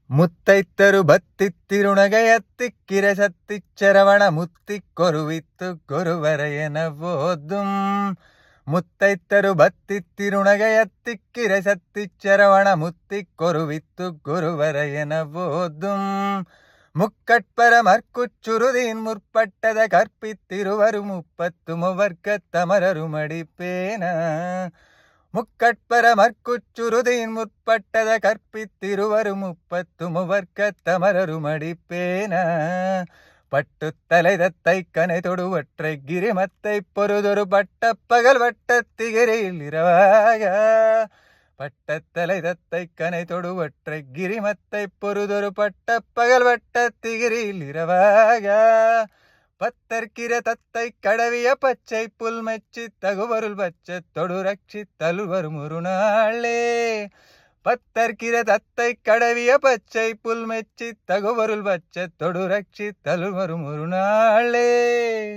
ಮುತ್ತೈತರು ಬತ್ತಿತ್ತಿರುಣಗೆಯತ್ತಿಕ್ಕಿರೆ ಸತ್ತಿಚ್ಚರವಣ ಮುತ್ತಿಕ್ಕೊರುವಿತ್ತು ಗುರುವರಯನ ಓದುಂ ಮುತ್ತೈತರು ಬತ್ತಿತ್ತಿರುಣಗೆಯತ್ತಿಕ್ಕಿರೆ ಸತ್ತಿಚ್ಚರವಣ ಮುತ್ತಿಕ್ಕೊರುವಿತ್ತು ಗುರುವರಯನ ಓದುಂ முக்கட்பர மற்குச்சுருதின் முற்பட்டத கற்பித்திருவரு முப்பத்து முவர்க்க தமரருமடி பேன முக்கட்பர மற்குச்சுருதின் முற்பட்டத கற்பித்திருவரு முப்பத்து முவர்க்க தமரருமடி பேன பட்டு தலைதத்தை கனை தொடுவற்றை கிரிமத்தை பொறுதொரு பட்ட பகல் வட்டத்திகிரியில் இரவாக பட்டத்தலைதத்தை கனை தொடுவற்றை கிரிமத்தை பொறுதொரு பட்ட பகல் வட்டத்திகிரியில் இரவாக பத்தற்கிற தத்தை கடவிய பச்சை புல் மெச்சி தகுவருள் பச்ச தொடு ரட்சி தல்வரும் ஒரு நாளே பத்தற்கிற தத்தை கடவிய பச்சை புல் மெச்சி தகுவருள் பச்ச தொடு ரட்சி தல்வரும் ஒரு நாளே.